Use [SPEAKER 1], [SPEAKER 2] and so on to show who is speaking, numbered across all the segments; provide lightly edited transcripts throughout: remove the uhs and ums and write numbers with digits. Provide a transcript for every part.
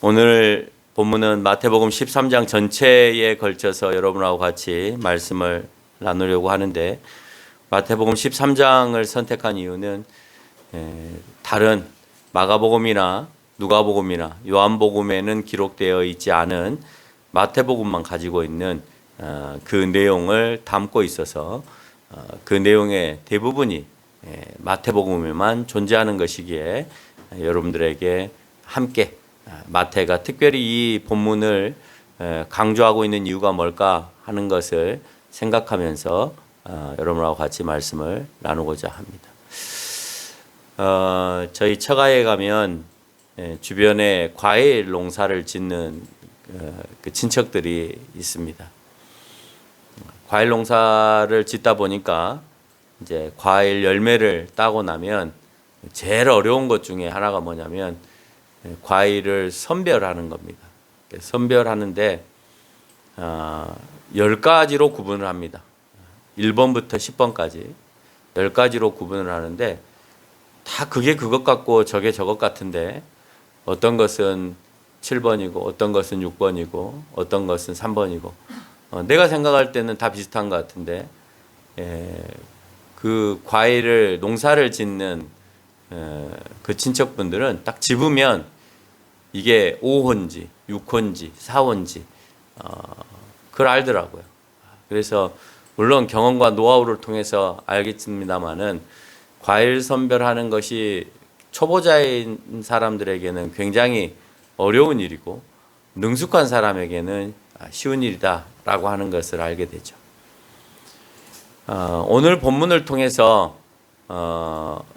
[SPEAKER 1] 오늘 본문은 마태복음 13장 전체에 걸쳐서 여러분하고 같이 말씀을 나누려고 하는데, 마태복음 13장을 선택한 이유는 다른 마가복음이나 누가복음이나 요한복음에는 기록되어 있지 않은 마태복음만 가지고 있는 그 내용을 담고 있어서 그 내용의 대부분이 마태복음에만 존재하는 것이기에 여러분들에게 함께 마태가 특별히 이 본문을 강조하고 있는 이유가 뭘까 하는 것을 생각하면서 여러분하고 같이 말씀을 나누고자 합니다. 저희 처가에 가면 주변에 과일 농사를 짓는 그 친척들이 있습니다. 과일 농사를 짓다 보니까 이제 과일 열매를 따고 나면 제일 어려운 것 중에 하나가 뭐냐면 과일을 선별하는 겁니다. 선별하는데 10가지로 구분을 합니다. 1번부터 10번까지 10가지로 구분을 하는데 다 그게 그것 같고 저게 저것 같은데 어떤 것은 7번이고 어떤 것은 6번이고 어떤 것은 3번이고 내가 생각할 때는 다 비슷한 것 같은데 그 과일을 농사를 짓는 그 친척분들은 딱 집으면 이게 5호인지 6호인지 4호인지 그걸 알더라고요. 그래서 물론 경험과 노하우를 통해서 알겠습니다만은 과일 선별하는 것이 초보자인 사람들에게는 굉장히 어려운 일이고 능숙한 사람에게는 쉬운 일이다라고 하는 것을 알게 되죠. 오늘 본문을 통해서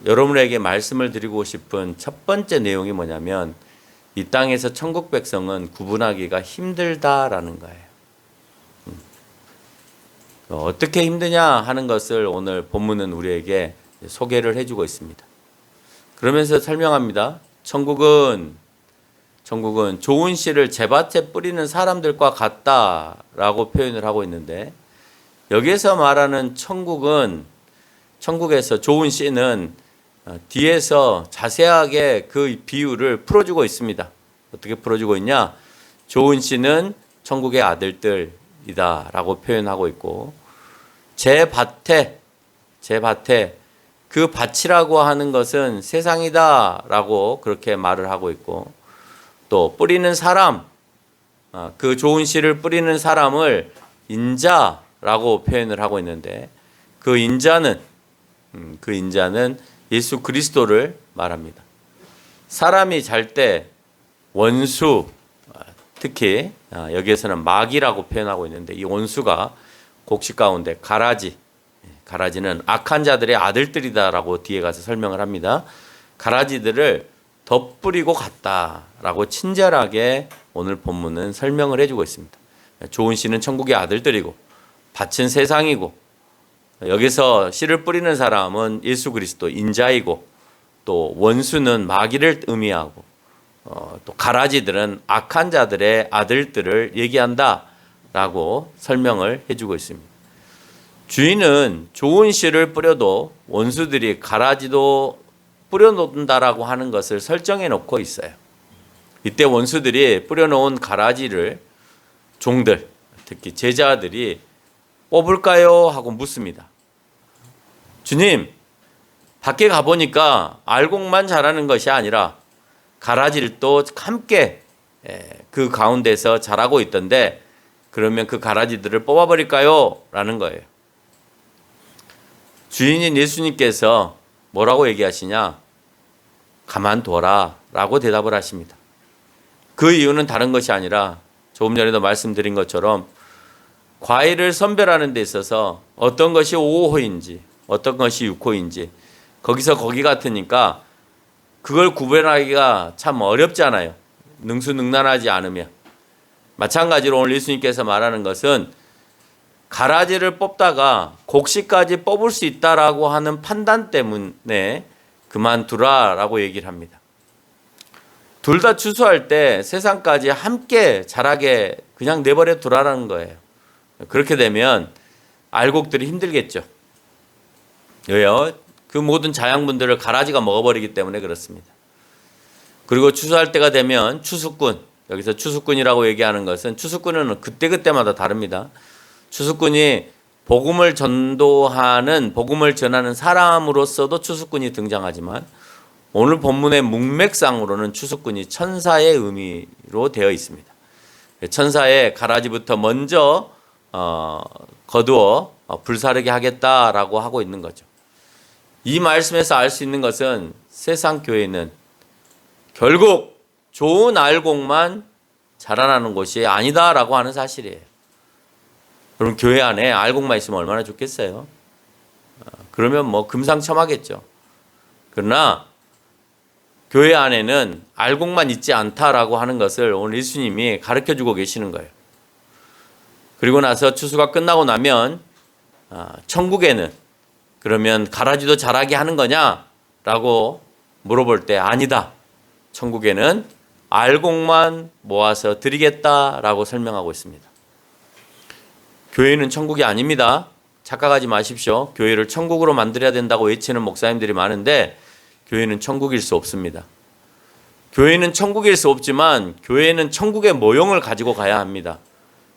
[SPEAKER 1] 여러분에게 말씀을 드리고 싶은 첫 번째 내용이 뭐냐면 이 땅에서 천국 백성은 구분하기가 힘들다라는 거예요. 어떻게 힘드냐 하는 것을 오늘 본문은 우리에게 소개를 해주고 있습니다. 그러면서 설명합니다. 천국은 좋은 씨를 제밭에 뿌리는 사람들과 같다라고 표현을 하고 있는데, 여기에서 말하는 천국에서 좋은 씨는 뒤에서 자세하게 그 비유를 풀어주고 있습니다. 어떻게 풀어주고 있냐? 좋은 씨는 천국의 아들들이다 라고 표현하고 있고, 제 밭에 그 밭이라고 하는 것은 세상이다 라고 그렇게 말을 하고 있고, 또 뿌리는 사람, 그 좋은 씨를 뿌리는 사람을 인자라고 표현을 하고 있는데, 그 인자는 예수 그리스도를 말합니다. 사람이 잘 때 원수, 특히 여기에서는 마귀라고 표현하고 있는데, 이 원수가 곡식 가운데 가라지는 악한 자들의 아들들이다라고 뒤에 가서 설명을 합니다. 가라지들을 덧뿌리고 갔다라고 친절하게 오늘 본문은 설명을 해주고 있습니다. 좋은 씨는 천국의 아들들이고 밭은 세상이고, 여기서 씨를 뿌리는 사람은 예수 그리스도 인자이고, 또 원수는 마귀를 의미하고, 또 가라지들은 악한 자들의 아들들을 얘기한다라고 설명을 해주고 있습니다. 주인은 좋은 씨를 뿌려도 원수들이 가라지도 뿌려놓는다라고 하는 것을 설정해 놓고 있어요. 이때 원수들이 뿌려놓은 가라지를 종들, 특히 제자들이 뽑을까요? 하고 묻습니다. 주님, 밖에 가보니까 알곡만 자라는 것이 아니라 가라지들도 함께 그 가운데서 자라고 있던데, 그러면 그 가라지들을 뽑아버릴까요? 라는 거예요. 주인인 예수님께서 뭐라고 얘기하시냐? 가만둬라 라고 대답을 하십니다. 그 이유는 다른 것이 아니라 조금 전에도 말씀드린 것처럼 과일을 선별하는 데 있어서 어떤 것이 5호인지 어떤 것이 6호인지 거기서 거기 같으니까 그걸 구별하기가 참 어렵잖아요. 능수능란하지 않으면. 마찬가지로 오늘 예수님께서 말하는 것은 가라지를 뽑다가 곡식까지 뽑을 수 있다라고 하는 판단 때문에 그만두라라고 얘기를 합니다. 둘 다 추수할 때 세상까지 함께 자라게 그냥 내버려 두라라는 거예요. 그렇게 되면 알곡들이 힘들겠죠. 왜요? 그 모든 자양분들을 가라지가 먹어버리기 때문에 그렇습니다. 그리고 추수할 때가 되면 추수꾼, 여기서 추수꾼이라고 얘기하는 것은 추수꾼은 그때그때마다 다릅니다. 추수꾼이 복음을 전도하는 복음을 전하는 사람으로서도 추수꾼이 등장하지만 오늘 본문의 문맥상으로는 추수꾼이 천사의 의미로 되어 있습니다. 천사의 가라지부터 먼저 거두어 불사르게 하겠다라고 하고 있는 거죠. 이 말씀에서 알 수 있는 것은 세상 교회는 결국 좋은 알곡만 자라나는 곳이 아니다라고 하는 사실이에요. 그럼 교회 안에 알곡만 있으면 얼마나 좋겠어요? 그러면 뭐 금상첨화겠죠. 그러나 교회 안에는 알곡만 있지 않다라고 하는 것을 오늘 예수님이 가르쳐주고 계시는 거예요. 그리고 나서 추수가 끝나고 나면 천국에는 그러면 가라지도 자라게 하는 거냐라고 물어볼 때 아니다. 천국에는 알곡만 모아서 드리겠다라고 설명하고 있습니다. 교회는 천국이 아닙니다. 착각하지 마십시오. 교회를 천국으로 만들어야 된다고 외치는 목사님들이 많은데 교회는 천국일 수 없습니다. 교회는 천국일 수 없지만 교회는 천국의 모형을 가지고 가야 합니다.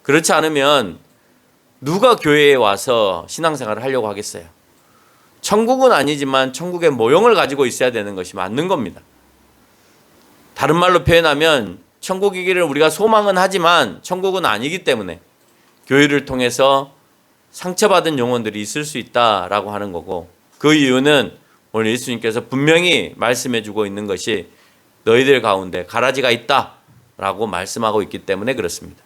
[SPEAKER 1] 그렇지 않으면 누가 교회에 와서 신앙생활을 하려고 하겠어요? 천국은 아니지만 천국의 모형을 가지고 있어야 되는 것이 맞는 겁니다. 다른 말로 표현하면 천국이기를 우리가 소망은 하지만 천국은 아니기 때문에 교회를 통해서 상처받은 영혼들이 있을 수 있다라고 하는 거고, 그 이유는 오늘 예수님께서 분명히 말씀해 주고 있는 것이 너희들 가운데 가라지가 있다라고 말씀하고 있기 때문에 그렇습니다.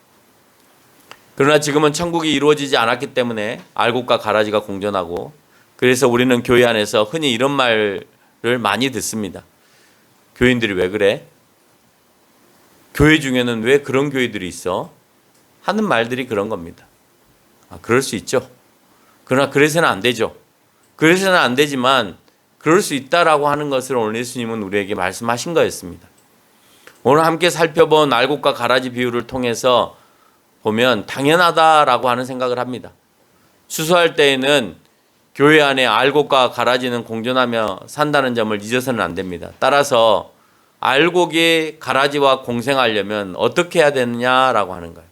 [SPEAKER 1] 그러나 지금은 천국이 이루어지지 않았기 때문에 알곡과 가라지가 공존하고, 그래서 우리는 교회 안에서 흔히 이런 말을 많이 듣습니다. 교인들이 왜 그래? 교회 중에는 왜 그런 교회들이 있어? 하는 말들이 그런 겁니다. 그럴 수 있죠. 그러나 그래서는 안 되죠. 그래서는 안 되지만 그럴 수 있다라고 하는 것을 오늘 예수님은 우리에게 말씀하신 거였습니다. 오늘 함께 살펴본 알곡과 가라지 비유를 통해서 보면 당연하다라고 하는 생각을 합니다. 추수할 때에는 교회 안에 알곡과 가라지는 공존하며 산다는 점을 잊어서는 안 됩니다. 따라서 알곡이 가라지와 공생하려면 어떻게 해야 되느냐라고 하는 거예요.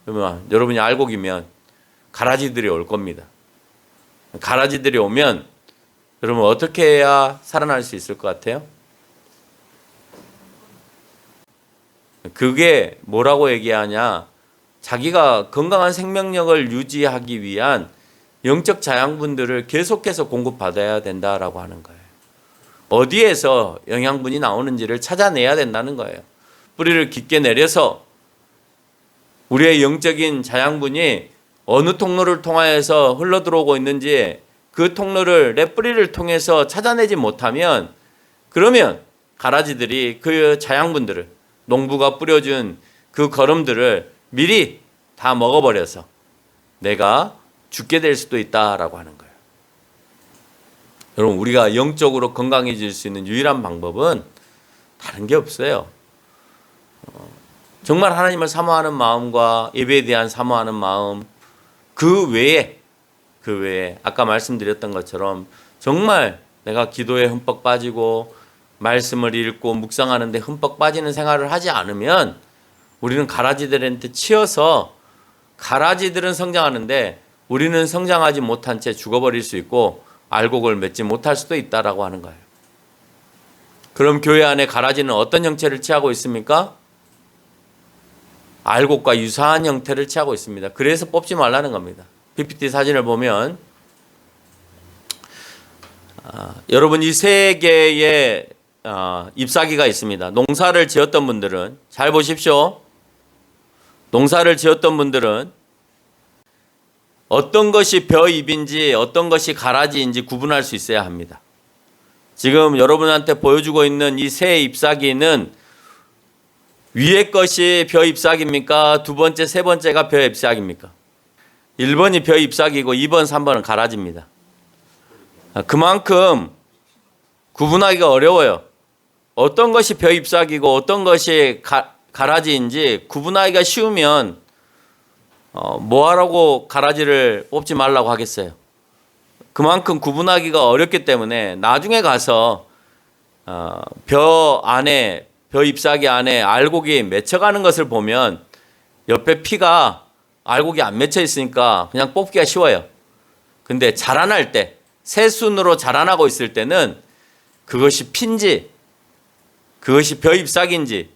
[SPEAKER 1] 그러면 여러분이 알곡이면 가라지들이 올 겁니다. 가라지들이 오면 여러분 어떻게 해야 살아날 수 있을 것 같아요? 그게 뭐라고 얘기하냐? 자기가 건강한 생명력을 유지하기 위한 영적 자양분들을 계속해서 공급받아야 된다라고 하는 거예요. 어디에서 영양분이 나오는지를 찾아내야 된다는 거예요. 뿌리를 깊게 내려서 우리의 영적인 자양분이 어느 통로를 통하여서 흘러들어오고 있는지 그 통로를 내 뿌리를 통해서 찾아내지 못하면, 그러면 가라지들이 그 자양분들을, 농부가 뿌려준 그 거름들을 미리 다 먹어버려서 내가 죽게 될 수도 있다라고 하는 거예요. 여러분, 우리가 영적으로 건강해질 수 있는 유일한 방법은 다른 게 없어요. 정말 하나님을 사모하는 마음과 예배에 대한 사모하는 마음, 그 외에 아까 말씀드렸던 것처럼 정말 내가 기도에 흠뻑 빠지고 말씀을 읽고 묵상하는 데 흠뻑 빠지는 생활을 하지 않으면 우리는 가라지들한테 치여서 가라지들은 성장하는데 우리는 성장하지 못한 채 죽어버릴 수 있고 알곡을 맺지 못할 수도 있다라고 하는 거예요. 그럼 교회 안에 가라지는 어떤 형체를 취하고 있습니까? 알곡과 유사한 형태를 취하고 있습니다. 그래서 뽑지 말라는 겁니다. PPT 사진을 보면 여러분 이 세 개의 잎사귀가 있습니다. 농사를 지었던 분들은 잘 보십시오. 농사를 지었던 분들은 어떤 것이 벼잎인지 어떤 것이 가라지인지 구분할 수 있어야 합니다. 지금 여러분한테 보여주고 있는 이 세 잎사귀는 위에 것이 벼 잎사귀입니까? 두 번째, 세 번째가 벼 잎사귀입니까? 1번이 벼 잎사귀고 2번, 3번은 가라지입니다. 그만큼 구분하기가 어려워요. 어떤 것이 벼 잎사귀고 어떤 것이 가라지인지 구분하기가 쉬우면 뭐하라고 가라지를 뽑지 말라고 하겠어요. 그만큼 구분하기가 어렵기 때문에 나중에 가서 벼 안에 벼 잎사귀 안에 알곡이 맺혀가는 것을 보면 옆에 피가 알곡이 안 맺혀 있으니까 그냥 뽑기가 쉬워요. 근데 자라날 때, 새순으로 자라나고 있을 때는 그것이 핀지 그것이 벼 잎사귀인지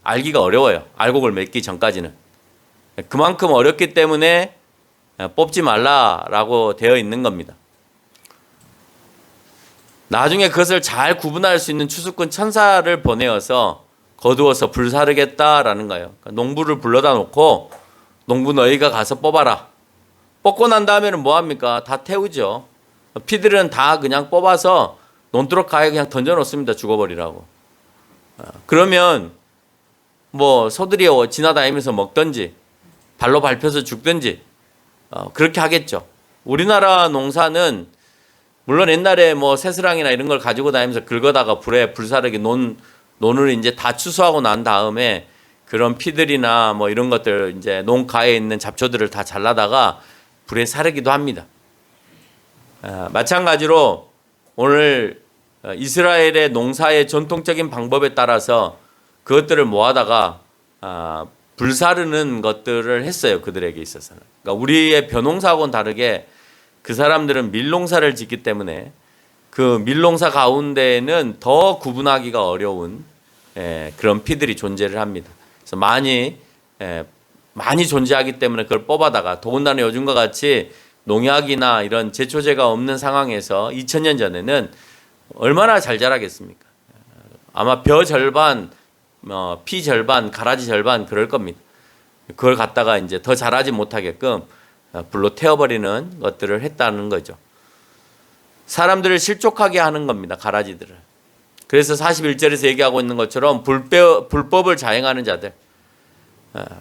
[SPEAKER 1] 알기가 어려워요. 알곡을 맺기 전까지는. 그만큼 어렵기 때문에 뽑지 말라라고 되어 있는 겁니다. 나중에 그것을 잘 구분할 수 있는 추수꾼 천사를 보내어서 거두어서 불사르겠다라는 거예요. 그러니까 농부를 불러다 놓고 농부 너희가 가서 뽑아라. 뽑고 난 다음에는 뭐합니까? 다 태우죠. 피들은 다 그냥 뽑아서 논두렁가에 그냥 던져놓습니다. 죽어버리라고. 그러면 뭐 소들이 지나다니면서 먹든지 발로 밟혀서 죽든지 그렇게 하겠죠. 우리나라 농사는 물론 옛날에 뭐 새스랑이나 이런 걸 가지고 다니면서 긁어다가 불에 불사르게 논을 이제 다 추수하고 난 다음에 그런 피들이나 뭐 이런 것들 이제 농가에 있는 잡초들을 다 잘라다가 불에 사르기도 합니다. 마찬가지로 오늘 이스라엘의 농사의 전통적인 방법에 따라서 그것들을 모아다가 불사르는 것들을 했어요. 그들에게 있어서는. 그러니까 우리의 벼농사하고는 다르게 그 사람들은 밀농사를 짓기 때문에 그 밀농사 가운데에는 더 구분하기가 어려운 그런 피들이 존재를 합니다. 그래서 많이 존재하기 때문에 그걸 뽑아다가 더군다나 요즘과 같이 농약이나 이런 제초제가 없는 상황에서 2000년 전에는 얼마나 잘 자라겠습니까? 아마 벼 절반, 피 절반, 가라지 절반 그럴 겁니다. 그걸 갖다가 이제 더 자라지 못하게끔 불로 태워버리는 것들을 했다는 거죠. 사람들을 실족하게 하는 겁니다. 가라지들을. 그래서 41절에서 얘기하고 있는 것처럼 불법을 자행하는 자들,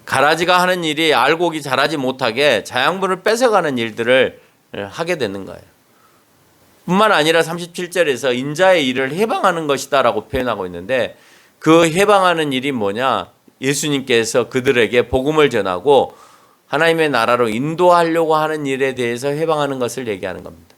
[SPEAKER 1] 가라지가 하는 일이 알곡이 자라지 못하게 자양분을 뺏어가는 일들을 하게 되는 거예요. 뿐만 아니라 37절에서 인자의 일을 해방하는 것이다라고 표현하고 있는데 그 해방하는 일이 뭐냐? 예수님께서 그들에게 복음을 전하고 하나님의 나라로 인도하려고 하는 일에 대해서 해방하는 것을 얘기하는 겁니다.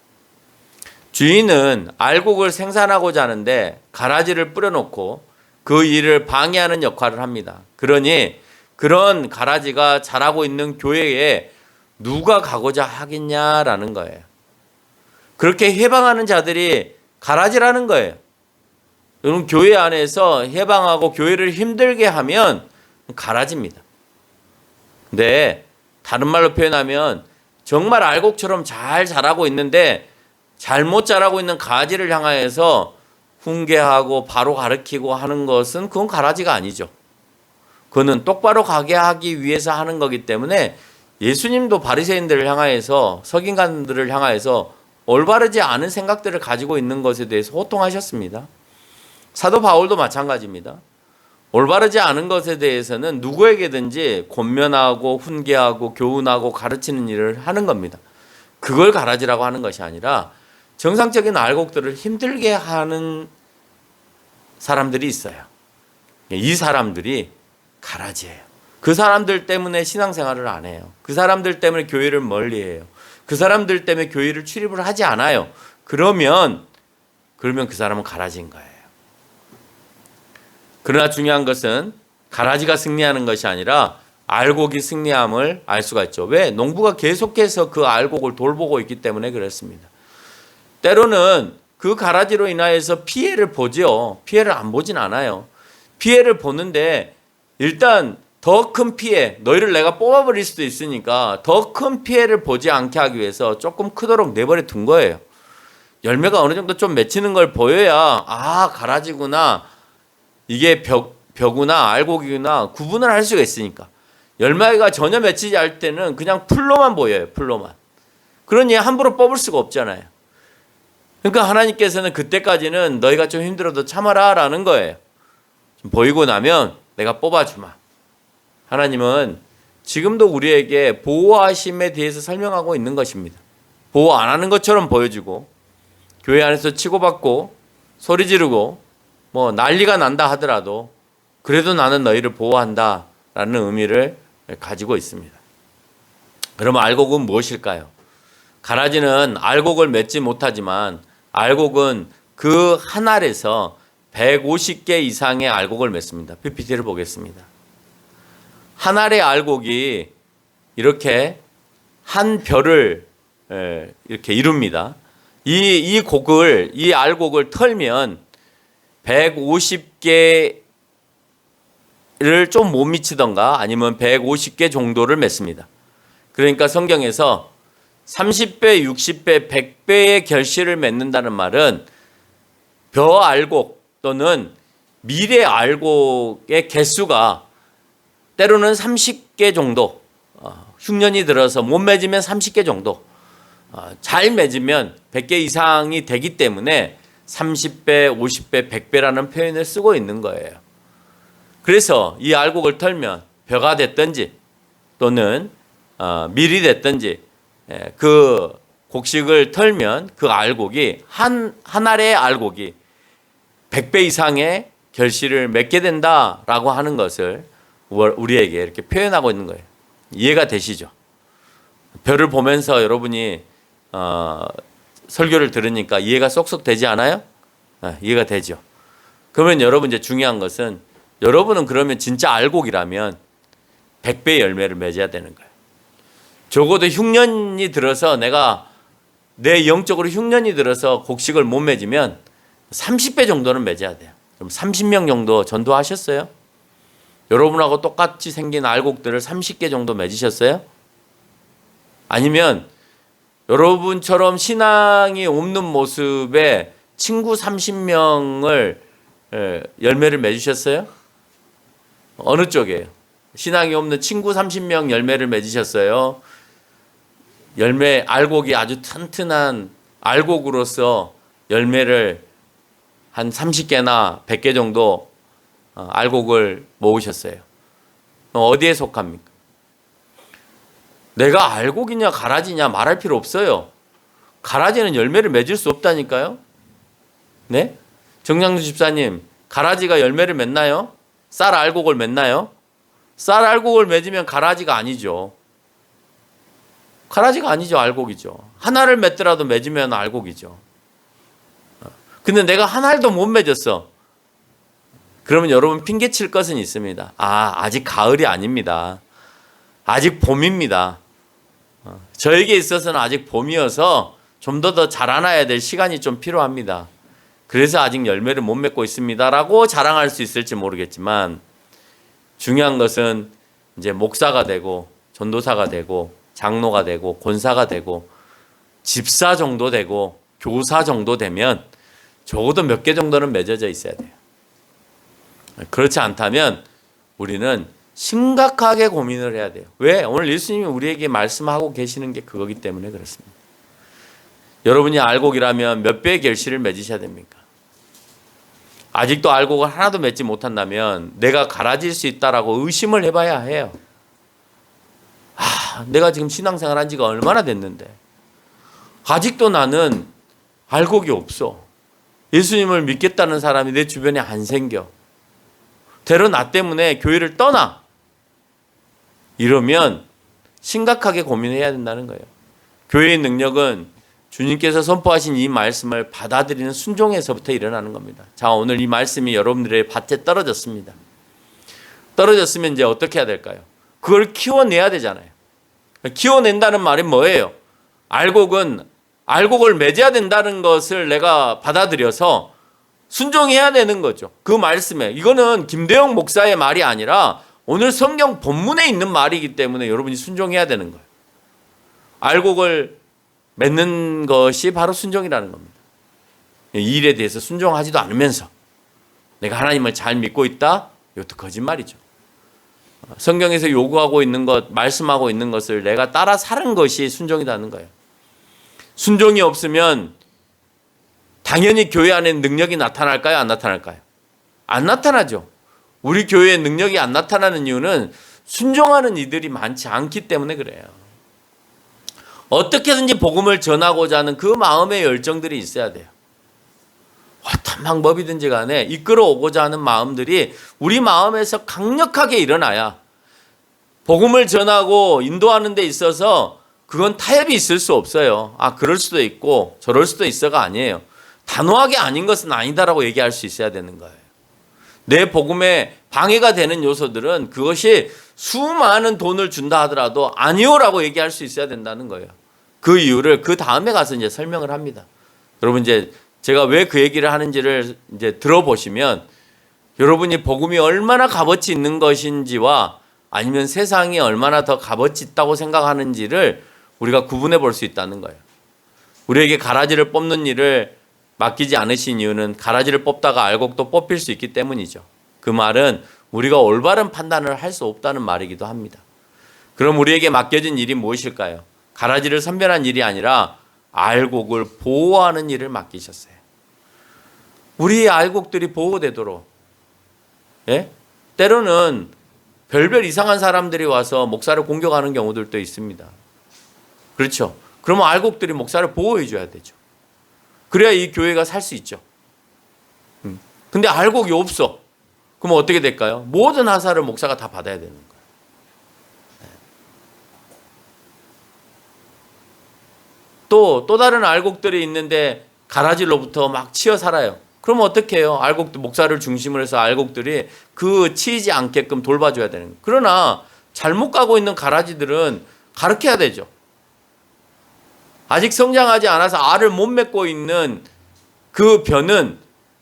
[SPEAKER 1] 주인은 알곡을 생산하고자 하는데 가라지를 뿌려놓고 그 일을 방해하는 역할을 합니다. 그러니 그런 가라지가 자라고 있는 교회에 누가 가고자 하겠냐라는 거예요. 그렇게 해방하는 자들이 가라지라는 거예요. 여러분 교회 안에서 해방하고 교회를 힘들게 하면 가라지입니다. 근데 다른 말로 표현하면 정말 알곡처럼 잘 자라고 있는데 잘못 자라고 있는 가지를 향하여서 훈계하고 바로 가르치고 하는 것은 그건 가라지가 아니죠. 그거는 똑바로 가게 하기 위해서 하는 거기 때문에 예수님도 바리새인들을 향하여서 서기관들을 향하여서 올바르지 않은 생각들을 가지고 있는 것에 대해서 호통하셨습니다. 사도 바울도 마찬가지입니다. 올바르지 않은 것에 대해서는 누구에게든지 권면하고 훈계하고 교훈하고 가르치는 일을 하는 겁니다. 그걸 가라지라고 하는 것이 아니라 정상적인 알곡들을 힘들게 하는 사람들이 있어요. 이 사람들이 가라지예요. 그 사람들 때문에 신앙생활을 안 해요. 그 사람들 때문에 교회를 멀리해요. 그 사람들 때문에 교회를 출입을 하지 않아요. 그러면 그 사람은 가라지인 거예요. 그러나 중요한 것은 가라지가 승리하는 것이 아니라 알곡이 승리함을 알 수가 있죠. 왜? 농부가 계속해서 그 알곡을 돌보고 있기 때문에 그렇습니다. 때로는 그 가라지로 인하여서 피해를 보죠. 피해를 안 보진 않아요. 피해를 보는데 일단 더 큰 피해, 너희를 내가 뽑아버릴 수도 있으니까 더 큰 피해를 보지 않게 하기 위해서 조금 크도록 내버려 둔 거예요. 열매가 어느 정도 좀 맺히는 걸 보여야 가라지구나, 이게 벼구나 알곡이구나 구분을 할 수가 있으니까. 열매가 전혀 맺히지 않을 때는 그냥 풀로만 보여요. 풀로만. 그러니 함부로 뽑을 수가 없잖아요. 그러니까 하나님께서는 그때까지는 너희가 좀 힘들어도 참아라 라는 거예요. 좀 보이고 나면 내가 뽑아주마. 하나님은 지금도 우리에게 보호하심에 대해서 설명하고 있는 것입니다. 보호 안 하는 것처럼 보여주고 교회 안에서 치고받고 소리 지르고 뭐 난리가 난다 하더라도 그래도 나는 너희를 보호한다 라는 의미를 가지고 있습니다. 그러면 알곡은 무엇일까요? 가라지는 알곡을 맺지 못하지만 알곡은 그 한 알에서 150개 이상의 알곡을 맺습니다. PPT를 보겠습니다. 한 알의 알곡이 이렇게 한 별을 이렇게 이룹니다. 이 알곡을 털면 150개를 좀 못 미치던가 아니면 150개 정도를 맺습니다. 그러니까 성경에서 30배, 60배, 100배의 결실을 맺는다는 말은 벼 알곡 또는 미래 알곡의 개수가 때로는 30개 정도, 흉년이 들어서 못 맺으면 30개 정도, 잘 맺으면 100개 이상이 되기 때문에 30배, 50배, 100배라는 표현을 쓰고 있는 거예요. 그래서 이 알곡을 털면 벼가 됐든지 또는 밀이 됐든지 그 곡식을 털면 그 알곡이 한 알의 알곡이 100배 이상의 결실을 맺게 된다라고 하는 것을 우리에게 이렇게 표현하고 있는 거예요. 이해가 되시죠? 벼를 보면서 여러분이 설교를 들으니까 이해가 쏙쏙 되지 않아요? 이해가 되죠. 그러면 여러분 이제 중요한 것은 여러분은 그러면 진짜 알곡이라면 100배의 열매를 맺어야 되는 거예요. 적어도 흉년이 들어서 내 영적으로 흉년이 들어서 곡식을 못 맺으면 30배 정도는 맺어야 돼요. 그럼 30명 정도 전도하셨어요? 여러분하고 똑같이 생긴 알곡들을 30개 정도 맺으셨어요? 아니면 여러분처럼 신앙이 없는 모습에 친구 30명을 열매를 맺으셨어요? 어느 쪽이에요? 신앙이 없는 친구 30명 열매를 맺으셨어요? 알곡이 아주 튼튼한 알곡으로서 열매를 한 30개나 100개 정도 알곡을 모으셨어요. 어디에 속합니까? 내가 알곡이냐 가라지냐 말할 필요 없어요. 가라지는 열매를 맺을 수 없다니까요. 네? 정장수 집사님, 가라지가 열매를 맺나요? 쌀 알곡을 맺나요? 쌀 알곡을 맺으면 가라지가 아니죠. 가라지가 아니죠. 알곡이죠. 하나를 맺더라도 맺으면 알곡이죠. 근데 내가 한 알도 못 맺었어. 그러면 여러분 핑계칠 것은 있습니다. 아직 가을이 아닙니다. 아직 봄입니다. 저에게 있어서는 아직 봄이어서 좀 더 자라나야 될 시간이 좀 필요합니다. 그래서 아직 열매를 못 맺고 있습니다라고 자랑할 수 있을지 모르겠지만 중요한 것은 이제 목사가 되고 전도사가 되고 장로가 되고 권사가 되고 집사 정도 되고 교사 정도 되면 적어도 몇 개 정도는 맺어져 있어야 돼요. 그렇지 않다면 우리는 심각하게 고민을 해야 돼요. 왜? 오늘 예수님이 우리에게 말씀하고 계시는 게 그거기 때문에 그렇습니다. 여러분이 알곡이라면 몇 배의 결실을 맺으셔야 됩니까? 아직도 알곡을 하나도 맺지 못한다면 내가 가라질 수 있다라고 의심을 해봐야 해요. 내가 지금 신앙생활 한 지가 얼마나 됐는데 아직도 나는 알곡이 없어. 예수님을 믿겠다는 사람이 내 주변에 안 생겨. 때로 나 때문에 교회를 떠나. 이러면 심각하게 고민해야 된다는 거예요. 교회의 능력은 주님께서 선포하신 이 말씀을 받아들이는 순종에서부터 일어나는 겁니다. 자, 오늘 이 말씀이 여러분들의 밭에 떨어졌습니다. 떨어졌으면 이제 어떻게 해야 될까요? 그걸 키워내야 되잖아요. 키워낸다는 말이 뭐예요? 알곡을 맺어야 된다는 것을 내가 받아들여서 순종해야 되는 거죠. 그 말씀에. 이거는 김대영 목사의 말이 아니라 오늘 성경 본문에 있는 말이기 때문에 여러분이 순종해야 되는 거예요. 알곡을 맺는 것이 바로 순종이라는 겁니다. 이 일에 대해서 순종하지도 않으면서 내가 하나님을 잘 믿고 있다? 이것도 거짓말이죠. 성경에서 요구하고 있는 것, 말씀하고 있는 것을 내가 따라 사는 것이 순종이라는 거예요. 순종이 없으면 당연히 교회 안에 능력이 나타날까요? 안 나타날까요? 안 나타나죠. 우리 교회에 능력이 안 나타나는 이유는 순종하는 이들이 많지 않기 때문에 그래요. 어떻게든지 복음을 전하고자 하는 그 마음의 열정들이 있어야 돼요. 어떤 방법이든지 간에 이끌어오고자 하는 마음들이 우리 마음에서 강력하게 일어나야 복음을 전하고 인도하는 데 있어서 그건 타협이 있을 수 없어요. 그럴 수도 있고 저럴 수도 있어가 아니에요. 단호하게 아닌 것은 아니다라고 얘기할 수 있어야 되는 거예요. 내 복음에 방해가 되는 요소들은 그것이 수많은 돈을 준다 하더라도 아니요라고 얘기할 수 있어야 된다는 거예요. 그 이유를 그 다음에 가서 이제 설명을 합니다. 여러분 이제 제가 왜 그 얘기를 하는지를 이제 들어보시면 여러분이 복음이 얼마나 값어치 있는 것인지와 아니면 세상이 얼마나 더 값어치 있다고 생각하는지를 우리가 구분해 볼 수 있다는 거예요. 우리에게 가라지를 뽑는 일을 맡기지 않으신 이유는 가라지를 뽑다가 알곡도 뽑힐 수 있기 때문이죠. 그 말은 우리가 올바른 판단을 할 수 없다는 말이기도 합니다. 그럼 우리에게 맡겨진 일이 무엇일까요? 가라지를 선별한 일이 아니라 알곡을 보호하는 일을 맡기셨어요. 우리의 알곡들이 보호되도록. 예? 때로는 별별 이상한 사람들이 와서 목사를 공격하는 경우들도 있습니다. 그렇죠? 그러면 알곡들이 목사를 보호해 줘야 되죠. 그래야 이 교회가 살 수 있죠. 근데 알곡이 없어. 그러면 어떻게 될까요? 모든 하사를 목사가 다 받아야 되는 거예요. 또 다른 알곡들이 있는데 가라지로부터 막 치여 살아요. 그러면 어떻게 해요? 알곡들, 목사를 중심으로 해서 알곡들이 그 치이지 않게끔 돌봐줘야 되는 거예요. 그러나 잘못 가고 있는 가라지들은 가르쳐야 되죠. 아직 성장하지 않아서 알을 못 맺고 있는 그 벼는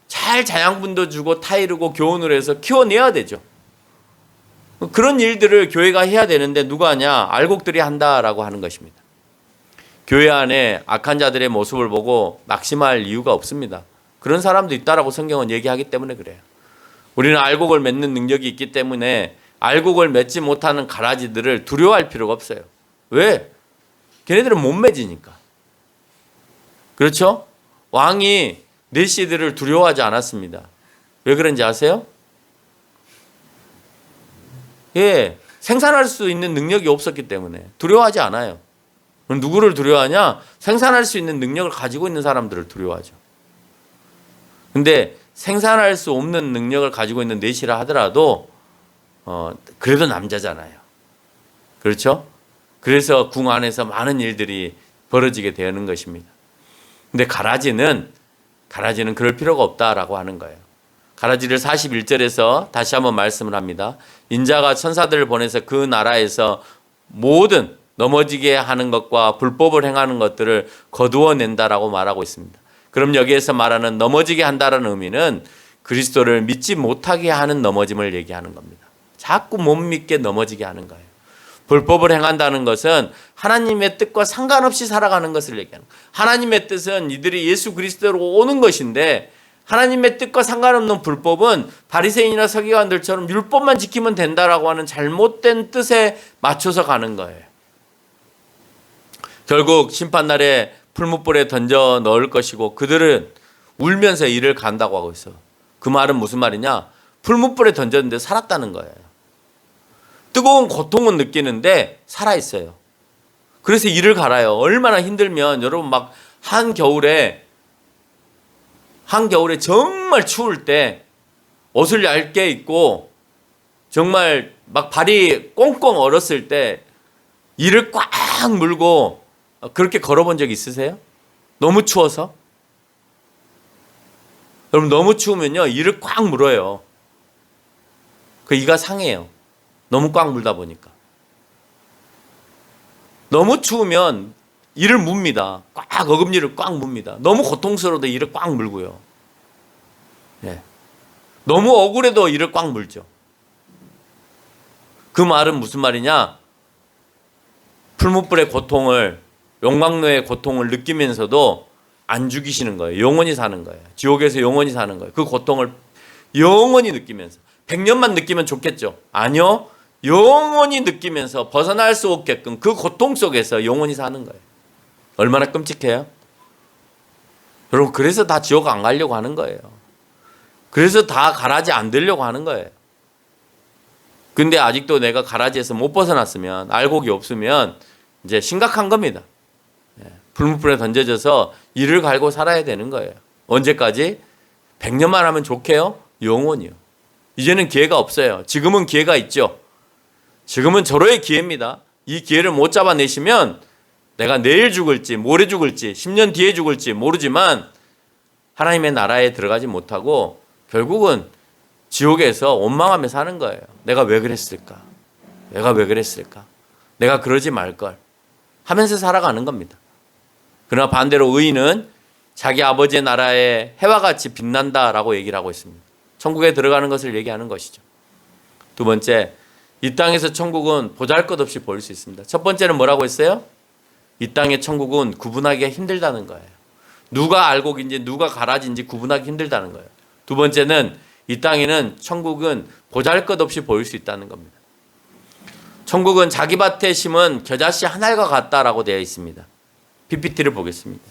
[SPEAKER 1] 잘 자양분도 주고 타이르고 교훈을 해서 키워내야 되죠. 그런 일들을 교회가 해야 되는데 누가 하냐? 알곡들이 한다라고 하는 것입니다. 교회 안에 악한 자들의 모습을 보고 낙심할 이유가 없습니다. 그런 사람도 있다라고 성경은 얘기하기 때문에 그래요. 우리는 알곡을 맺는 능력이 있기 때문에 알곡을 맺지 못하는 가라지들을 두려워할 필요가 없어요. 왜? 걔네들은 못 맺으니까. 그렇죠? 왕이 내시들을 두려워하지 않았습니다. 왜 그런지 아세요? 예, 생산할 수 있는 능력이 없었기 때문에 두려워하지 않아요. 누구를 두려워하냐? 생산할 수 있는 능력을 가지고 있는 사람들을 두려워하죠. 근데 생산할 수 없는 능력을 가지고 있는 내시라 하더라도 그래도 남자잖아요. 그렇죠? 그래서 궁 안에서 많은 일들이 벌어지게 되는 것입니다. 근데 가라지는 그럴 필요가 없다라고 하는 거예요. 가라지를 41절에서 다시 한번 말씀을 합니다. 인자가 천사들을 보내서 그 나라에서 모든 넘어지게 하는 것과 불법을 행하는 것들을 거두어낸다라고 말하고 있습니다. 그럼 여기에서 말하는 넘어지게 한다라는 의미는 그리스도를 믿지 못하게 하는 넘어짐을 얘기하는 겁니다. 자꾸 못 믿게 넘어지게 하는 거예요. 불법을 행한다는 것은 하나님의 뜻과 상관없이 살아가는 것을 얘기하는 거예요. 하나님의 뜻은 이들이 예수 그리스도로 오는 것인데 하나님의 뜻과 상관없는 불법은 바리새인이나 서기관들처럼 율법만 지키면 된다라고 하는 잘못된 뜻에 맞춰서 가는 거예요. 결국 심판날에 풀무불에 던져 넣을 것이고 그들은 울면서 이를 간다고 하고 있어. 그 말은 무슨 말이냐? 풀무불에 던졌는데 살았다는 거예요. 뜨거운 고통은 느끼는데 살아있어요. 그래서 이를 갈아요. 얼마나 힘들면 여러분 막 한겨울에 정말 추울 때 옷을 얇게 입고 정말 막 발이 꽁꽁 얼었을 때 이를 꽉 물고 그렇게 걸어본 적 있으세요? 너무 추워서? 여러분 너무 추우면요 이를 꽉 물어요. 그 이가 상해요. 너무 꽉 물다 보니까. 너무 추우면 이를 뭅니다. 꽉 어금니를 꽉 뭅니다. 너무 고통스러워도 이를 꽉 물고요. 예. 너무 억울해도 이를 꽉 물죠. 그 말은 무슨 말이냐? 풀무불의 고통을 용광로의 고통을 느끼면서도 안 죽이시는 거예요. 영원히 사는 거예요. 지옥에서 영원히 사는 거예요. 그 고통을 영원히 느끼면서 100년만 느끼면 좋겠죠. 아니요. 영원히 느끼면서 벗어날 수 없게끔 그 고통 속에서 영원히 사는 거예요. 얼마나 끔찍해요? 여러분 그래서 다 지옥 안 가려고 하는 거예요. 그래서 다 가라지 안 들려고 하는 거예요. 근데 아직도 내가 가라지에서 못 벗어났으면 알곡이 없으면 이제 심각한 겁니다. 풀무불에 던져져서 이를 갈고 살아야 되는 거예요. 언제까지? 100년만 하면 좋게요? 영원히요. 이제는 기회가 없어요. 지금은 기회가 있죠. 지금은 절호의 기회입니다. 이 기회를 못 잡아내시면 내가 내일 죽을지 모레 죽을지 10년 뒤에 죽을지 모르지만 하나님의 나라에 들어가지 못하고 결국은 지옥에서 원망하며 사는 거예요. 내가 왜 그랬을까? 내가 왜 그랬을까? 내가 그러지 말걸 하면서 살아가는 겁니다. 그러나 반대로 의인은 자기 아버지의 나라에 해와 같이 빛난다라고 얘기를 하고 있습니다. 천국에 들어가는 것을 얘기하는 것이죠. 두 번째, 이 땅에서 천국은 보잘것없이 보일 수 있습니다. 첫 번째는 뭐라고 했어요? 이 땅의 천국은 구분하기가 힘들다는 거예요. 누가 알곡인지 누가 가라지인지 구분하기 힘들다는 거예요. 두 번째는 이 땅에는 천국은 보잘것없이 보일 수 있다는 겁니다. 천국은 자기 밭에 심은 겨자씨 한 알과 같다라고 되어 있습니다. PPT를 보겠습니다.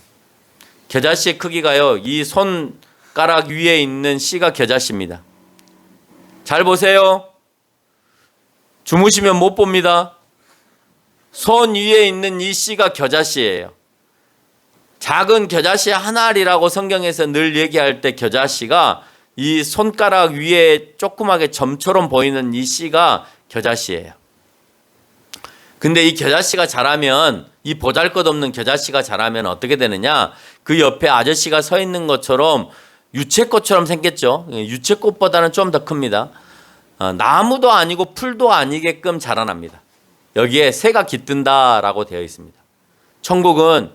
[SPEAKER 1] 겨자씨의 크기가요, 이 손가락 위에 있는 씨가 겨자씨입니다. 잘 보세요. 주무시면 못 봅니다. 손 위에 있는 이 씨가 겨자씨예요. 작은 겨자씨 한 알이라고 성경에서 늘 얘기할 때 겨자씨가 이 손가락 위에 조그맣게 점처럼 보이는 이 씨가 겨자씨예요. 근데 이 겨자씨가 자라면, 이 보잘것없는 겨자씨가 자라면 어떻게 되느냐? 그 옆에 아저씨가 서 있는 것처럼 유채꽃처럼 생겼죠. 유채꽃보다는 좀 더 큽니다. 나무도 아니고 풀도 아니게끔 자라납니다. 여기에 새가 깃든다라고 되어 있습니다. 천국은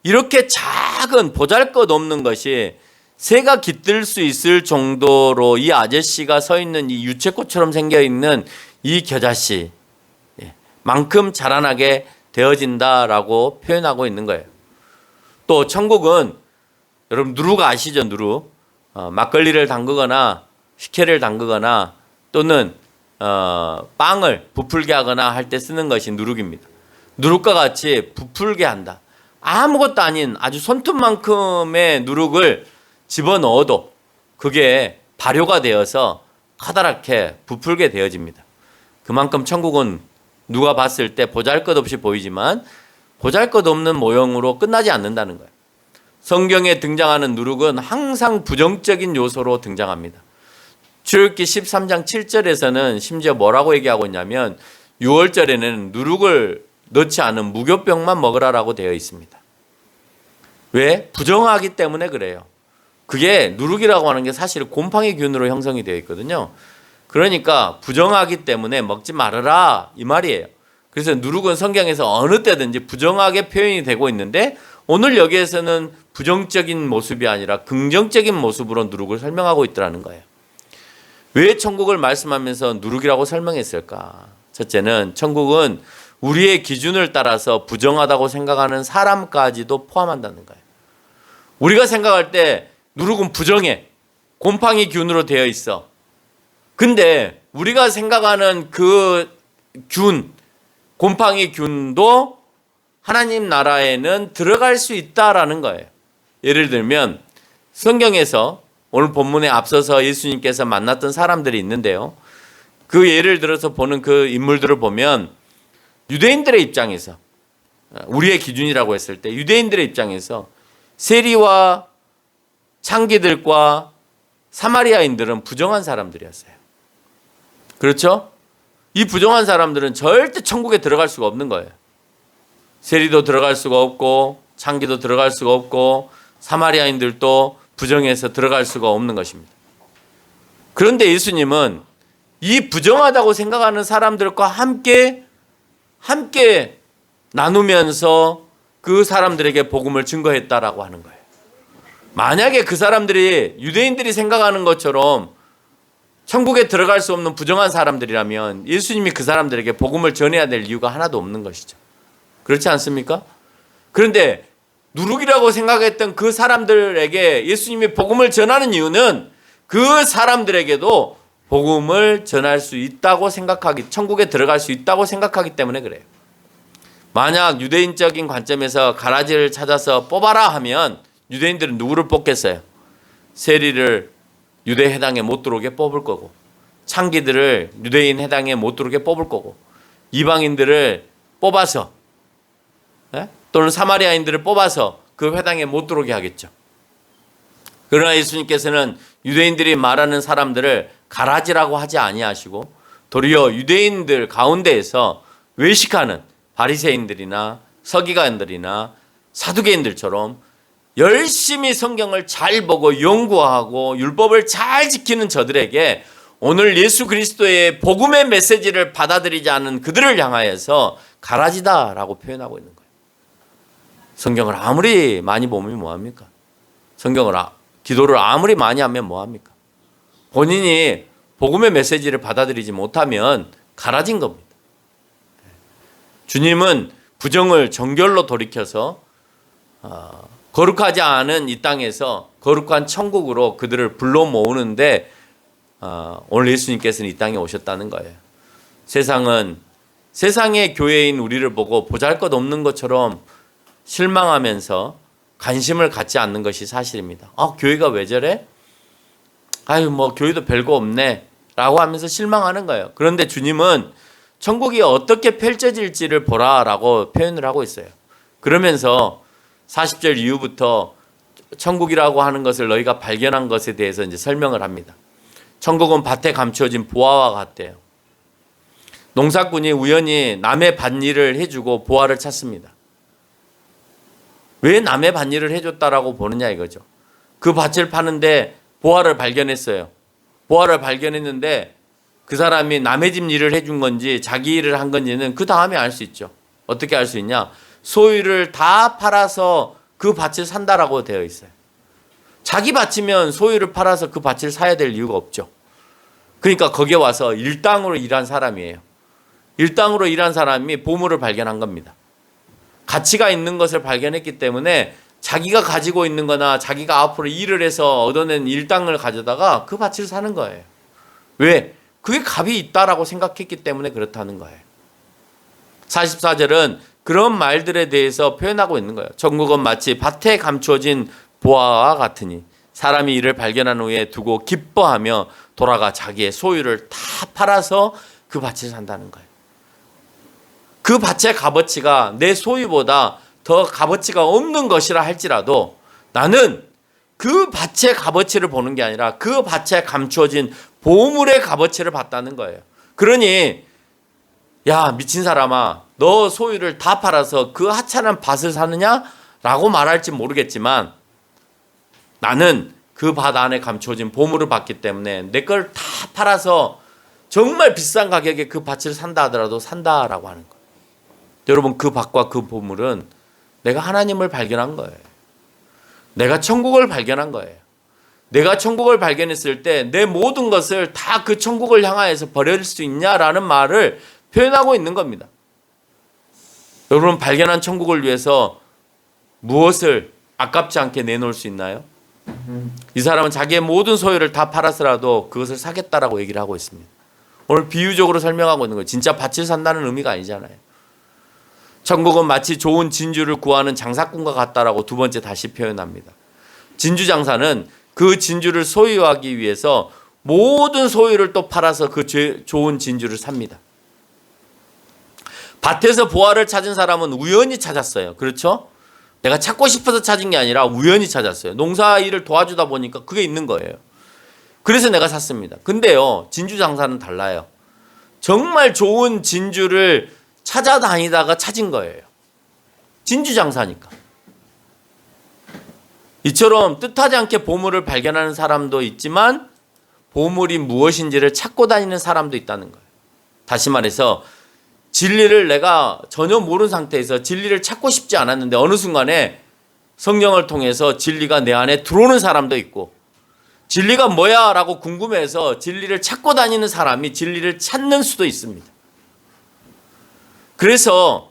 [SPEAKER 1] 이렇게 작은 보잘것없는 것이 새가 깃들 수 있을 정도로 이 아저씨가 서 있는 이 유채꽃처럼 생겨 있는 이 겨자씨 만큼 자라나게 되어진다라고 표현하고 있는 거예요. 또 천국은 여러분 누룩 아시죠? 누룩. 막걸리를 담그거나 식혜를 담그거나 또는 빵을 부풀게 하거나 할 때 쓰는 것이 누룩입니다. 누룩과 같이 부풀게 한다. 아무것도 아닌 아주 손톱만큼의 누룩을 집어넣어도 그게 발효가 되어서 커다랗게 부풀게 되어집니다. 그만큼 천국은 누가 봤을 때 보잘것없이 보이지만 보잘것없는 모형으로 끝나지 않는다는 거예요. 성경에 등장하는 누룩은 항상 부정적인 요소로 등장합니다. 출애굽기 13장 7절에서는 심지어 뭐라고 얘기하고 있냐면 6월절에는 누룩을 넣지 않은 무교병만 먹으라라고 되어 있습니다. 왜? 부정하기 때문에 그래요. 그게 누룩이라고 하는 게 사실 곰팡이 균으로 형성이 되어 있거든요. 그러니까 부정하기 때문에 먹지 말아라 이 말이에요. 그래서 누룩은 성경에서 어느 때든지 부정하게 표현이 되고 있는데 오늘 여기에서는 부정적인 모습이 아니라 긍정적인 모습으로 누룩을 설명하고 있더라는 거예요. 왜 천국을 말씀하면서 누룩이라고 설명했을까? 첫째는 천국은 우리의 기준을 따라서 부정하다고 생각하는 사람까지도 포함한다는 거예요. 우리가 생각할 때 누룩은 부정해. 곰팡이 균으로 되어 있어. 근데 우리가 생각하는 그 균, 곰팡이 균도 하나님 나라에는 들어갈 수 있다라는 거예요. 예를 들면 성경에서 오늘 본문에 앞서서 예수님께서 만났던 사람들이 있는데요. 그 예를 들어서 보는 그 인물들을 보면 유대인들의 입장에서 우리의 기준이라고 했을 때 유대인들의 입장에서 세리와 창기들과 사마리아인들은 부정한 사람들이었어요. 그렇죠? 이 부정한 사람들은 절대 천국에 들어갈 수가 없는 거예요. 세리도 들어갈 수가 없고 창기도 들어갈 수가 없고 사마리아인들도 부정해서 들어갈 수가 없는 것입니다. 그런데 예수님은 이 부정하다고 생각하는 사람들과 함께 나누면서 그 사람들에게 복음을 증거했다라고 하는 거예요. 만약에 그 사람들이 유대인들이 생각하는 것처럼 천국에 들어갈 수 없는 부정한 사람들이라면 예수님이 그 사람들에게 복음을 전해야 될 이유가 하나도 없는 것이죠. 그렇지 않습니까? 그런데 누룩이라고 생각했던 그 사람들에게 예수님이 복음을 전하는 이유는 그 사람들에게도 복음을 전할 수 있다고 생각하기, 천국에 들어갈 수 있다고 생각하기 때문에 그래요. 만약 유대인적인 관점에서 가라지를 찾아서 뽑아라 하면 유대인들은 누구를 뽑겠어요? 세리를 유대 해당에 못 들어오게 뽑을 거고, 창기들을 유대인 해당에 못 들어오게 뽑을 거고, 이방인들을 뽑아서 또는 사마리아인들을 뽑아서 그 회당에 못 들어오게 하겠죠. 그러나 예수님께서는 유대인들이 말하는 사람들을 가라지라고 하지 아니하시고 도리어 유대인들 가운데에서 외식하는 바리새인들이나 서기관들이나 사두개인들처럼 열심히 성경을 잘 보고 연구하고 율법을 잘 지키는 저들에게 오늘 예수 그리스도의 복음의 메시지를 받아들이지 않은 그들을 향하여서 가라지다라고 표현하고 있는 거예요. 성경을 아무리 많이 보면 뭐합니까? 기도를 아무리 많이 하면 뭐합니까? 본인이 복음의 메시지를 받아들이지 못하면 가라진 겁니다. 주님은 부정을 정결로 돌이켜서 거룩하지 않은 이 땅에서 거룩한 천국으로 그들을 불러 모으는데 오늘 예수님께서는 이 땅에 오셨다는 거예요. 세상의 교회인 우리를 보고 보잘것없는 것처럼 실망하면서 관심을 갖지 않는 것이 사실입니다. 교회가 왜 저래? 교회도 별거 없네 라고 하면서 실망하는 거예요. 그런데 주님은 천국이 어떻게 펼쳐질지를 보라라고 표현을 하고 있어요. 그러면서 40절 이후부터 천국이라고 하는 것을 너희가 발견한 것에 대해서 이제 설명을 합니다. 천국은 밭에 감추어진 보화와 같대요. 농사꾼이 우연히 남의 밭일을 해주고 보화를 찾습니다. 왜 남의 밭일을 해줬다라고 보느냐 이거죠. 그 밭을 파는데 보화를 발견했어요. 보화를 발견했는데 그 사람이 남의 집 일을 해준 건지 자기 일을 한 건지는 그 다음에 알 수 있죠. 어떻게 알 수 있냐? 소유를 다 팔아서 그 밭을 산다라고 되어 있어요. 자기 밭이면 소유를 팔아서 그 밭을 사야 될 이유가 없죠. 그러니까 거기에 와서 일당으로 일한 사람이에요. 일당으로 일한 사람이 보물을 발견한 겁니다. 가치가 있는 것을 발견했기 때문에 자기가 가지고 있는 거나 자기가 앞으로 일을 해서 얻어낸 일당을 가져다가 그 밭을 사는 거예요. 왜? 그게 값이 있다라고 생각했기 때문에 그렇다는 거예요. 44절은 그런 말들에 대해서 표현하고 있는 거예요. 천국은 마치 밭에 감추어진 보화와 같으니 사람이 이를 발견한 후에 두고 기뻐하며 돌아가 자기의 소유를 다 팔아서 그 밭을 산다는 거예요. 그 밭의 값어치가 내 소유보다 더 값어치가 없는 것이라 할지라도 나는 그 밭의 값어치를 보는 게 아니라 그 밭에 감추어진 보물의 값어치를 봤다는 거예요. 그러니 야 미친 사람아 너 소유를 다 팔아서 그 하찮은 밭을 사느냐? 라고 말할지 모르겠지만 나는 그 밭 안에 감추어진 보물을 봤기 때문에 내 걸 다 팔아서 정말 비싼 가격에 그 밭을 산다 하더라도 산다라고 하는 거예요. 여러분 그 밭과 그 보물은 내가 하나님을 발견한 거예요. 내가 천국을 발견한 거예요. 내가 천국을 발견했을 때 내 모든 것을 다 그 천국을 향하여서 버릴 수 있냐라는 말을 표현하고 있는 겁니다. 여러분 발견한 천국을 위해서 무엇을 아깝지 않게 내놓을 수 있나요? 이 사람은 자기의 모든 소유를 다 팔아서라도 그것을 사겠다라고 얘기를 하고 있습니다. 오늘 비유적으로 설명하고 있는 거예요. 진짜 밭을 산다는 의미가 아니잖아요. 천국은 마치 좋은 진주를 구하는 장사꾼과 같다라고 두 번째 다시 표현합니다. 진주 장사는 그 진주를 소유하기 위해서 모든 소유를 또 팔아서 그 좋은 진주를 삽니다. 밭에서 보화를 찾은 사람은 우연히 찾았어요. 그렇죠? 내가 찾고 싶어서 찾은 게 아니라 우연히 찾았어요. 농사 일을 도와주다 보니까 그게 있는 거예요. 그래서 내가 샀습니다. 근데요, 진주 장사는 달라요. 정말 좋은 진주를 찾아다니다가 찾은 거예요. 진주 장사니까. 이처럼 뜻하지 않게 보물을 발견하는 사람도 있지만 보물이 무엇인지를 찾고 다니는 사람도 있다는 거예요. 다시 말해서 진리를 내가 전혀 모르는 상태에서 진리를 찾고 싶지 않았는데 어느 순간에 성령을 통해서 진리가 내 안에 들어오는 사람도 있고 진리가 뭐야? 라고 궁금해서 진리를 찾고 다니는 사람이 진리를 찾는 수도 있습니다. 그래서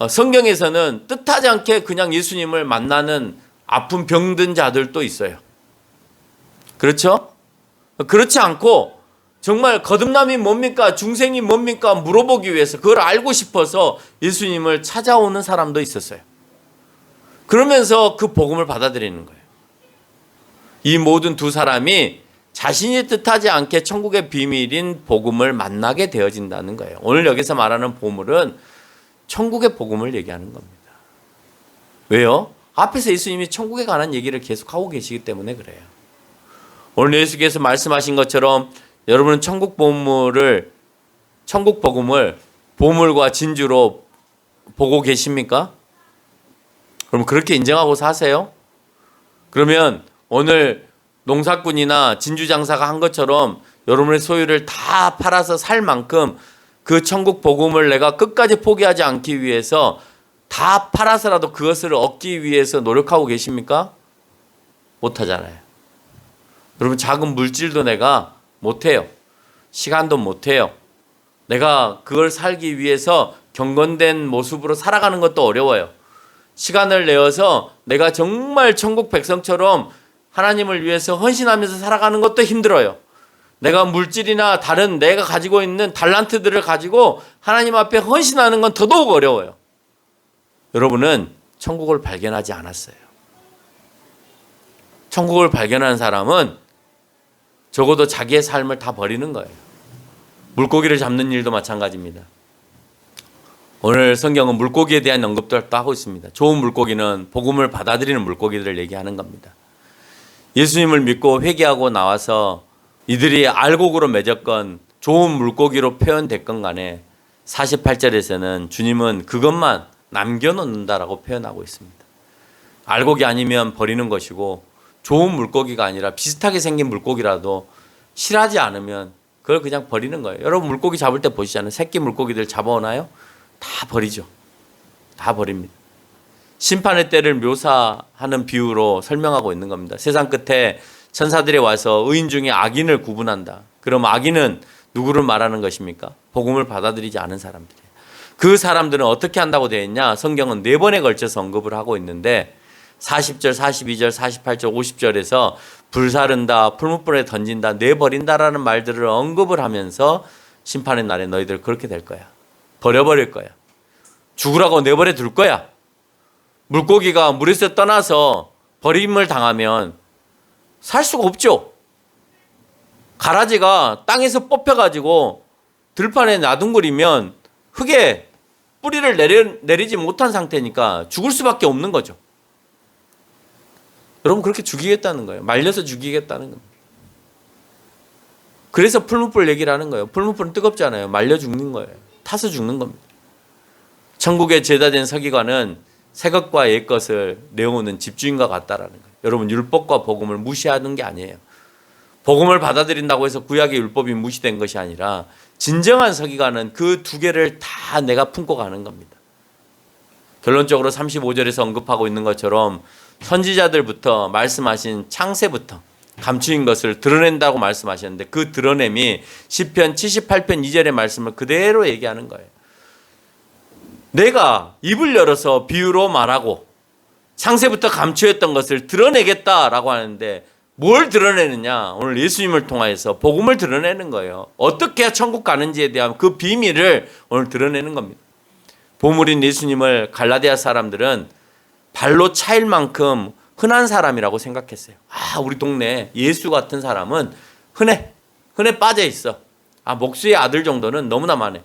[SPEAKER 1] 성경에서는 뜻하지 않게 그냥 예수님을 만나는 아픈 병든 자들도 있어요. 그렇죠? 그렇지 않고 정말 거듭남이 뭡니까? 중생이 뭡니까? 물어보기 위해서 그걸 알고 싶어서 예수님을 찾아오는 사람도 있었어요. 그러면서 그 복음을 받아들이는 거예요. 이 모든 두 사람이 자신이 뜻하지 않게 천국의 비밀인 복음을 만나게 되어진다는 거예요. 오늘 여기서 말하는 보물은 천국의 복음을 얘기하는 겁니다. 왜요? 앞에서 예수님이 천국에 관한 얘기를 계속하고 계시기 때문에 그래요. 오늘 예수께서 말씀하신 것처럼 여러분은 천국 복음을 보물과 진주로 보고 계십니까? 그럼 그렇게 인정하고 사세요? 그러면 오늘 농사꾼이나 진주장사가 한 것처럼 여러분의 소유를 다 팔아서 살 만큼 그 천국 복음을 내가 끝까지 포기하지 않기 위해서 다 팔아서라도 그것을 얻기 위해서 노력하고 계십니까? 못하잖아요. 여러분, 작은 물질도 내가 못해요. 시간도 못해요. 내가 그걸 살기 위해서 경건된 모습으로 살아가는 것도 어려워요. 시간을 내어서 내가 정말 천국 백성처럼 하나님을 위해서 헌신하면서 살아가는 것도 힘들어요. 내가 물질이나 다른 내가 가지고 있는 달란트들을 가지고 하나님 앞에 헌신하는 건 더더욱 어려워요. 여러분은 천국을 발견하지 않았어요. 천국을 발견한 사람은 적어도 자기의 삶을 다 버리는 거예요. 물고기를 잡는 일도 마찬가지입니다. 오늘 성경은 물고기에 대한 언급도 하고 있습니다. 좋은 물고기는 복음을 받아들이는 물고기들을 얘기하는 겁니다. 예수님을 믿고 회개하고 나와서 이들이 알곡으로 맺었건 좋은 물고기로 표현됐건 간에 48절에서는 주님은 그것만 남겨놓는다라고 표현하고 있습니다. 알곡이 아니면 버리는 것이고 좋은 물고기가 아니라 비슷하게 생긴 물고기라도 실하지 않으면 그걸 그냥 버리는 거예요. 여러분 물고기 잡을 때 보시잖아요. 새끼 물고기들 잡아오나요? 다 버리죠. 다 버립니다. 심판의 때를 묘사하는 비유로 설명하고 있는 겁니다. 세상 끝에 천사들이 와서 의인 중에 악인을 구분한다. 그럼 악인은 누구를 말하는 것입니까? 복음을 받아들이지 않은 사람들이에요. 그 사람들은 어떻게 한다고 되어 있냐? 성경은 4번에 걸쳐서 언급을 하고 있는데 40절, 42절, 48절, 50절에서 불사른다, 풀무불에 던진다, 내버린다라는 말들을 언급을 하면서 심판의 날에 너희들 그렇게 될 거야. 버려버릴 거야. 죽으라고 내버려 둘 거야. 물고기가 물에서 떠나서 버림을 당하면 살 수가 없죠. 가라지가 땅에서 뽑혀가지고 들판에 놔둔거리면 흙에 뿌리를 내리지 못한 상태니까 죽을 수밖에 없는 거죠. 여러분 그렇게 죽이겠다는 거예요. 말려서 죽이겠다는 겁니다. 그래서 풀무불 얘기를 하는 거예요. 풀무불은 뜨겁잖아요. 말려 죽는 거예요. 타서 죽는 겁니다. 천국에 제다된 서기관은 새 것과 옛 것을 내어오는 집주인과 같다라는 거예요. 여러분 율법과 복음을 무시하는 게 아니에요. 복음을 받아들인다고 해서 구약의 율법이 무시된 것이 아니라 진정한 서기관은 그 두 개를 다 내가 품고 가는 겁니다. 결론적으로 35절에서 언급하고 있는 것처럼 선지자들부터 말씀하신 창세부터 감추인 것을 드러낸다고 말씀하셨는데 그 드러냄이 시편 78편 2절의 말씀을 그대로 얘기하는 거예요. 내가 입을 열어서 비유로 말하고 창세부터 감추었던 것을 드러내겠다라고 하는데 뭘 드러내느냐? 오늘 예수님을 통하여서 복음을 드러내는 거예요. 어떻게 해야 천국 가는지에 대한 그 비밀을 오늘 드러내는 겁니다. 보물인 예수님을 갈라디아 사람들은 발로 차일 만큼 흔한 사람이라고 생각했어요. 우리 동네 예수 같은 사람은 흔해 빠져 있어. 목수의 아들 정도는 너무나 많네.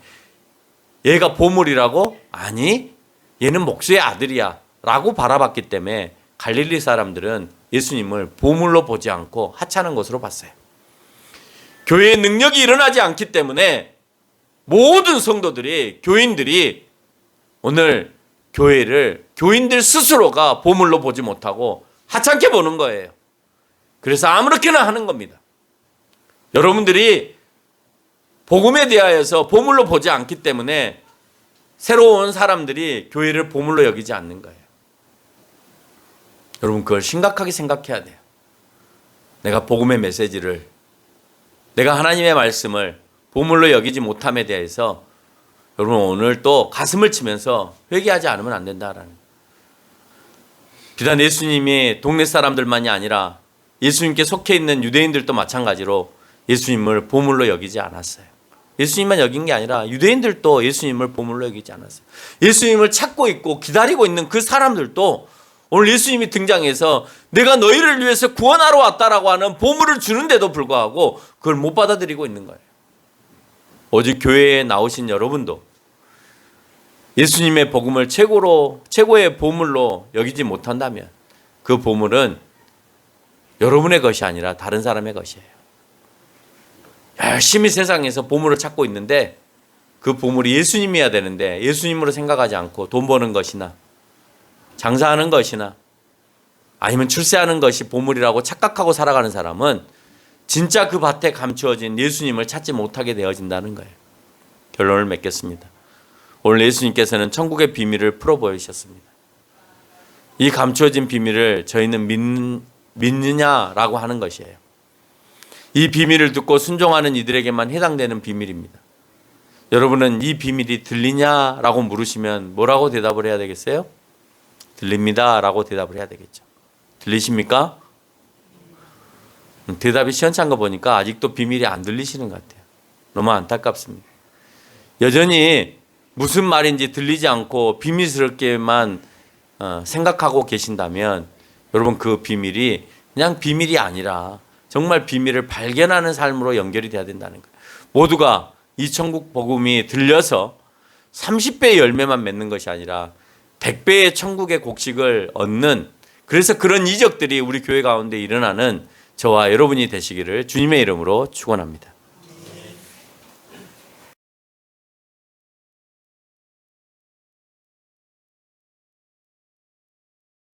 [SPEAKER 1] 얘가 보물이라고? 아니, 얘는 목수의 아들이야 라고 바라봤기 때문에 갈릴리 사람들은 예수님을 보물로 보지 않고 하찮은 것으로 봤어요. 교회의 능력이 일어나지 않기 때문에 모든 성도들이, 교인들이 오늘 교회를 교인들 스스로가 보물로 보지 못하고 하찮게 보는 거예요. 그래서 아무렇게나 하는 겁니다. 여러분들이 복음에 대하여서 보물로 보지 않기 때문에 새로운 사람들이 교회를 보물로 여기지 않는 거예요. 여러분 그걸 심각하게 생각해야 돼요. 내가 복음의 메시지를, 내가 하나님의 말씀을 보물로 여기지 못함에 대해서 여러분 오늘 또 가슴을 치면서 회개하지 않으면 안 된다라는. 비단 예수님이 동네 사람들만이 아니라 예수님께 속해 있는 유대인들도 마찬가지로 예수님을 보물로 여기지 않았어요. 예수님만 여긴 게 아니라 유대인들도 예수님을 보물로 여기지 않았어요. 예수님을 찾고 있고 기다리고 있는 그 사람들도 오늘 예수님이 등장해서 내가 너희를 위해서 구원하러 왔다라고 하는 보물을 주는데도 불구하고 그걸 못 받아들이고 있는 거예요. 오직 교회에 나오신 여러분도 예수님의 복음을 최고의 보물로 여기지 못한다면 그 보물은 여러분의 것이 아니라 다른 사람의 것이에요. 열심히 세상에서 보물을 찾고 있는데 그 보물이 예수님이어야 되는데 예수님으로 생각하지 않고 돈 버는 것이나 장사하는 것이나 아니면 출세하는 것이 보물이라고 착각하고 살아가는 사람은 진짜 그 밭에 감추어진 예수님을 찾지 못하게 되어진다는 거예요. 결론을 맺겠습니다. 오늘 예수님께서는 천국의 비밀을 풀어 보이셨습니다. 이 감추어진 비밀을 저희는 믿느냐라고 하는 것이에요. 이 비밀을 듣고 순종하는 이들에게만 해당되는 비밀입니다. 여러분은 이 비밀이 들리냐라고 물으시면 뭐라고 대답을 해야 되겠어요? 들립니다라고 대답을 해야 되겠죠. 들리십니까? 대답이 시원찮은 거 보니까 아직도 비밀이 안 들리시는 것 같아요. 너무 안타깝습니다. 여전히 무슨 말인지 들리지 않고 비밀스럽게만 생각하고 계신다면 여러분 그 비밀이 그냥 비밀이 아니라 정말 비밀을 발견하는 삶으로 연결이 돼야 된다는 거예요. 모두가 이 천국 복음이 들려서 30배의 열매만 맺는 것이 아니라 100배의 천국의 곡식을 얻는, 그래서 그런 이적들이 우리 교회 가운데 일어나는 저와 여러분이 되시기를 주님의 이름으로 축원합니다.